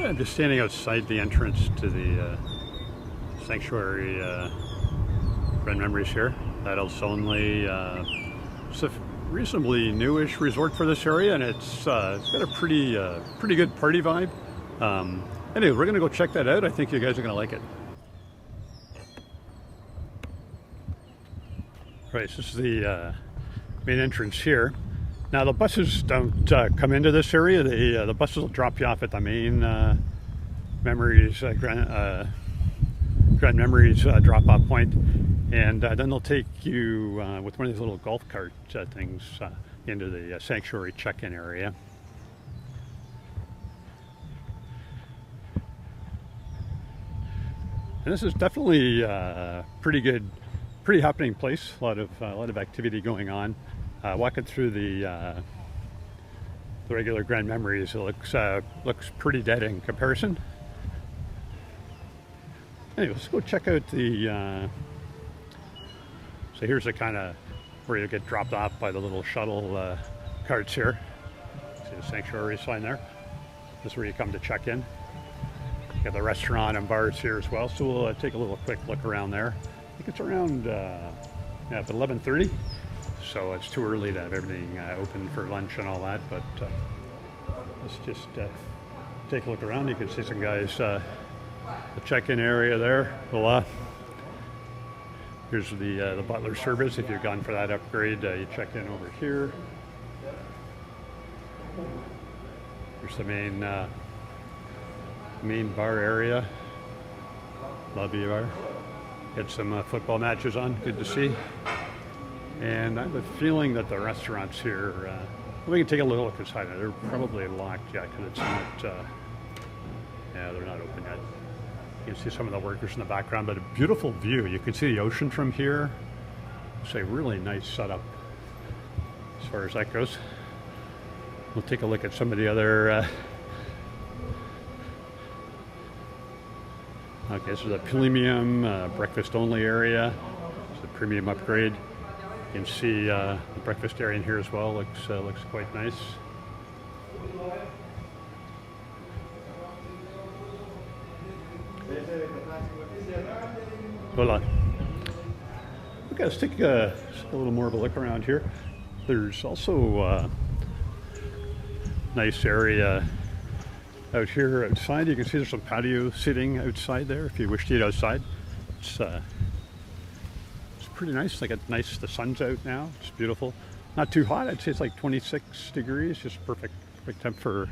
I'm just standing outside the entrance to the sanctuary Grand Memories here. Adults only. It's a reasonably newish resort for this area, and it's got a pretty good party vibe. Anyway, we're gonna go check that out. I think you guys are gonna like it. Right, so this is the main entrance here. Now the buses don't come into this area. The buses will drop you off at the main Memories Grand Memories drop-off point, and then they'll take you with one of these little golf cart things into the sanctuary check-in area. And this is definitely a pretty happening place. A lot of activity going on. Walking through the regular Grand Memories, it looks pretty dead in comparison. Anyway, let's go check out the. So here's the kind of where you get dropped off by the little shuttle carts here. See the sanctuary sign there. This is where you come to check in. You got the restaurant and bars here as well. So we'll take a little quick look around there. I think it's around at 11:30. So it's too early to have everything open for lunch and all that, but let's just take a look around. You can see some guys, the check-in area there. Here's the butler service. If you've gone for that upgrade, you check in over here. Here's the main bar area, lobby bar. Get some football matches on, good to see. And I have a feeling that the restaurants here, we can take a little look inside. They're probably locked yet because it's not, yeah, they're not open yet. You can see some of the workers in the background, but a beautiful view. You can see the ocean from here. It's a really nice setup as far as that goes. We'll take a look at some of the other, okay, so the premium breakfast only area. It's a premium upgrade. You can see the breakfast area in here as well. Looks quite nice. Hola. Okay, let's take a little more of a look around here. There's also a nice area out here outside. You can see there's some patio seating outside there if you wish to eat outside. It's pretty nice. The sun's out now. It's beautiful. Not too hot. I'd say it's like 26 degrees. Just perfect temp for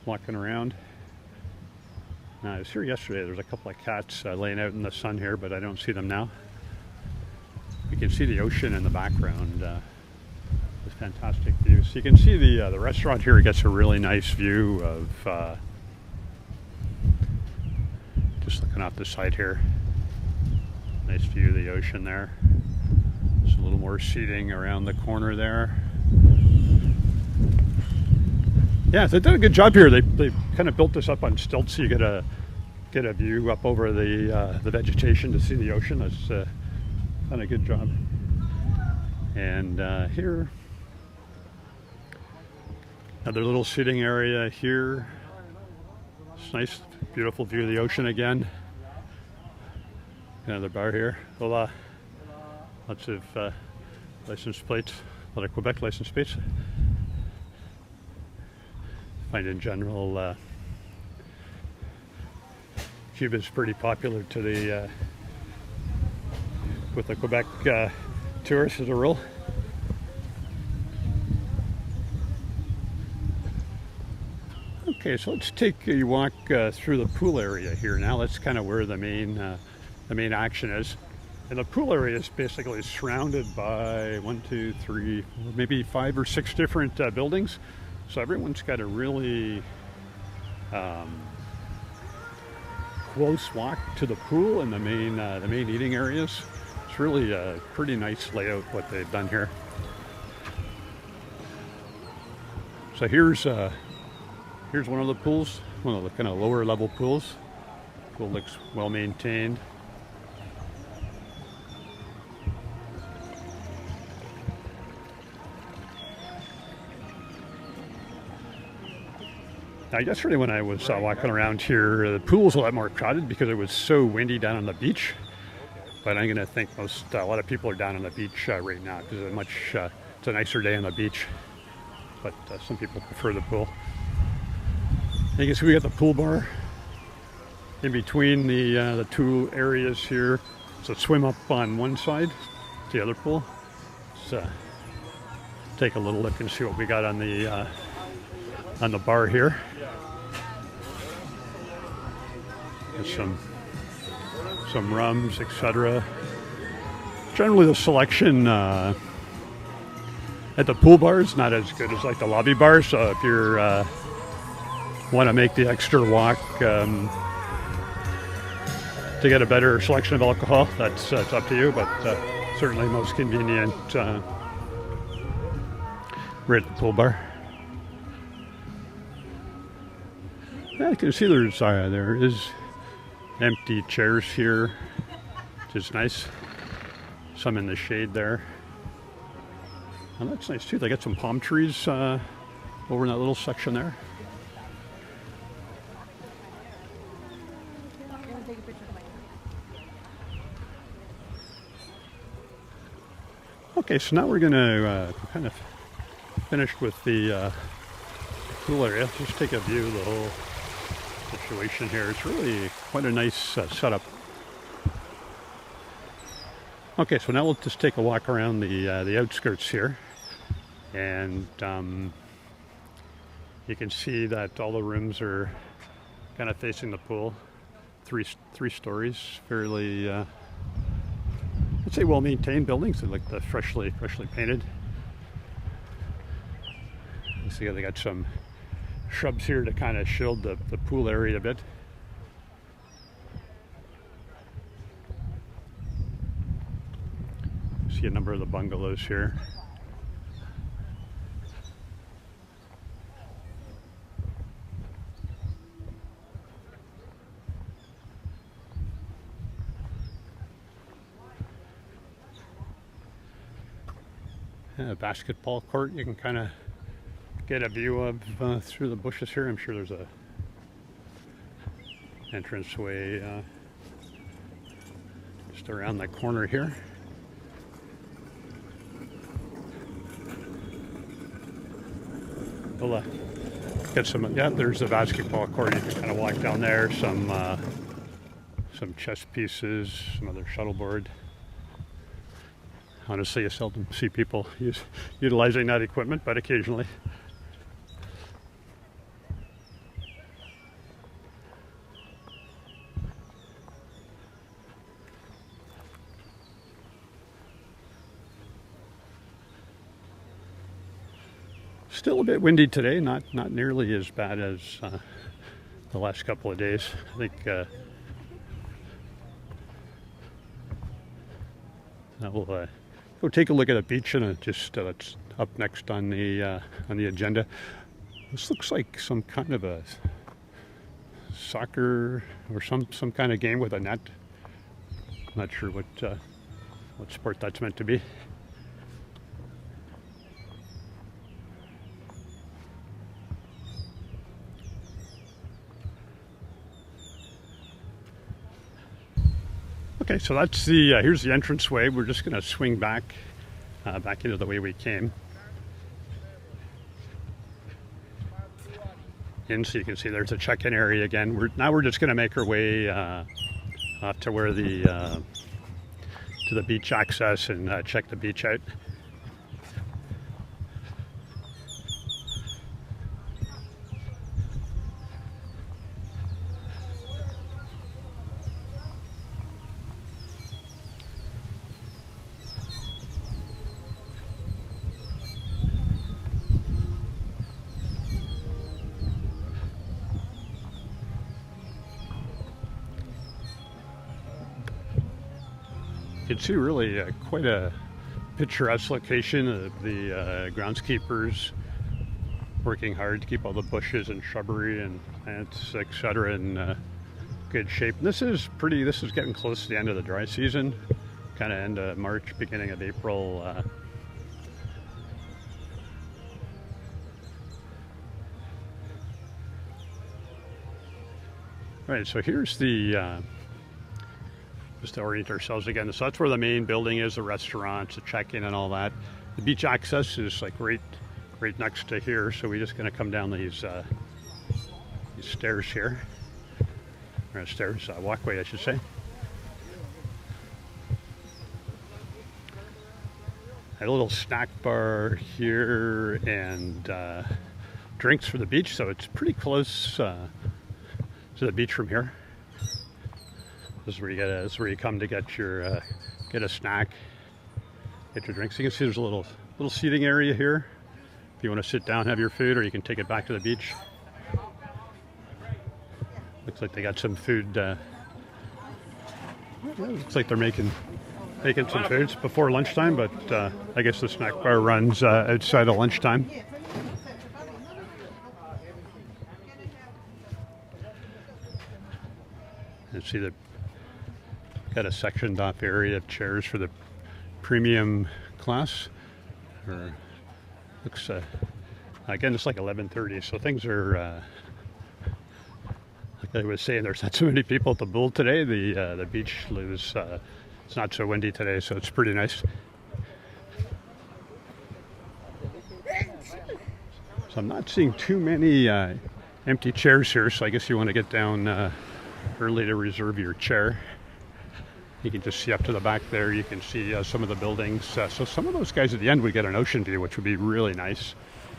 walking around. I was here yesterday. There's a couple of cats laying out in the sun here, but I don't see them now. You can see the ocean in the background. It's fantastic view. So you can see the restaurant here gets a really nice view of just looking off the side here. Nice view of the ocean there. There's a little more seating around the corner there. Yeah, they've done a good job here. They kind of built this up on stilts so you get a view up over the vegetation to see the ocean. That's done a good job. And here, another little sitting area here. It's nice, beautiful view of the ocean again. Another bar here. Hola. Lots of license plates, a lot of Quebec license plates. Find in general, Cuba is pretty popular to the with the Quebec tourists as a rule. Okay, so let's take a walk through the pool area here now. That's kind of where the main action is. And the pool area is basically surrounded by 1, 2, 3, maybe 5 or 6 different buildings. So everyone's got a really close walk to the pool and the main eating areas. It's really a pretty nice layout what they've done here. So here's one of the pools, one of the kind of lower level pools. Pool looks well maintained. Now, yesterday when I was walking around here, the pool was a lot more crowded because it was so windy down on the beach. But I'm going to think a lot of people are down on the beach right now because it's a nicer day on the beach. But some people prefer the pool. And you can see we got the pool bar in between the two areas here. So swim up on one side, the other pool. Let's take a little look and see what we got on the bar here. There's some rums, etc. Generally, the selection at the pool bar is not as good as like the lobby bar. So if you're want to make the extra walk to get a better selection of alcohol, that's up to you. But certainly most convenient right at the pool bar. Yeah, you can see there is empty chairs here, which is nice. Some in the shade there. And that's nice too. They got some palm trees over in that little section there. Okay, so now we're going to kind of finish with the pool area. Just take a view of the whole situation here. It's really quite a nice setup. Okay, so now we'll just take a walk around the outskirts here, and you can see that all the rooms are kind of facing the pool. Three stories, fairly I'd say well-maintained buildings. They look freshly painted. You see they got some shrubs here to kind of shield the pool area a bit. See a number of the bungalows here. A basketball court you can kind of get a view of through the bushes here. I'm sure there's a entranceway just around the corner here. We'll get some. Yeah, there's the basketball court. You can kind of walk down there. Some chess pieces, some other shuttleboard. Honestly, I seldom see people utilizing that equipment, but occasionally. Still a bit windy today, not nearly as bad as the last couple of days. I think we'll go take a look at a beach, and just that's up next on the agenda. This looks like some kind of a soccer or some kind of game with a net. I'm not sure what sport that's meant to be. Okay, so that's here's the entranceway. We're just going to swing back into the way we came. So you can see there's a check-in area again. Now we're just going to make our way up to where to the beach access and check the beach out. You can see really quite a picturesque location of the groundskeepers working hard to keep all the bushes and shrubbery and plants, etc. in good shape. And this is getting close to the end of the dry season, kind of end of March, beginning of April. Right, so here's the, just to orient ourselves again. So that's where the main building is, the restaurants, the check-in and all that. The beach access is like right next to here. So we're just gonna come down these stairs here. Or stairs, walkway I should say. A little snack bar here and drinks for the beach, so it's pretty close to the beach from here. This is where you come to get your get a snack, get your drinks. You can see there's a little seating area here if you want to sit down, have your food, or you can take it back to the beach. Looks like they got some food. Yeah, looks like they're making some foods before lunchtime, but I guess the snack bar runs outside of lunchtime. And see they've got a sectioned off area of chairs for the premium class. Or looks again, it's like 11:30, so things are like I was saying. There's not so many people at the pool today. The beach is it's not so windy today, so it's pretty nice. So I'm not seeing too many empty chairs here, so I guess you want to get down early to reserve your chair. You can just see up to the back there. You can see some of the buildings. So some of those guys at the end would get an ocean view, which would be really nice.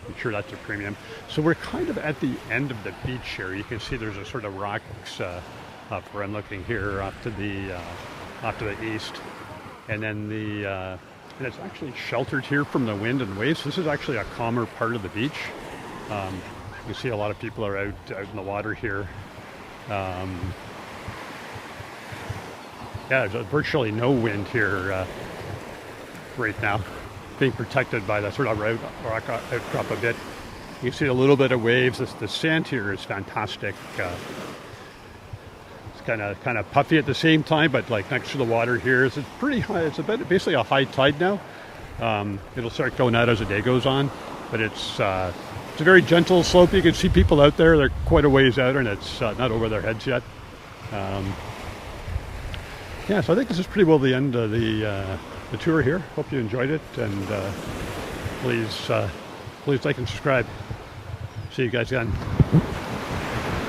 I'm sure that's a premium. So we're kind of at the end of the beach here. You can see there's a sort of rocks up where I'm looking here off to the east, and then and it's actually sheltered here from the wind and waves. This is actually a calmer part of the beach. You can see a lot of people are out in the water here. Yeah, there's virtually no wind here right now, being protected by the sort of rock outcrop a bit. You can see a little bit of waves. The sand here is fantastic. It's kind of puffy at the same time, but like next to the water here, it's pretty high. It's basically a high tide now. It'll start going out as the day goes on, but it's a very gentle slope. You can see people out there. They're quite a ways out, and it's not over their heads yet. Yeah, so I think this is pretty well the end of the tour here. Hope you enjoyed it, and please like and subscribe. See you guys again.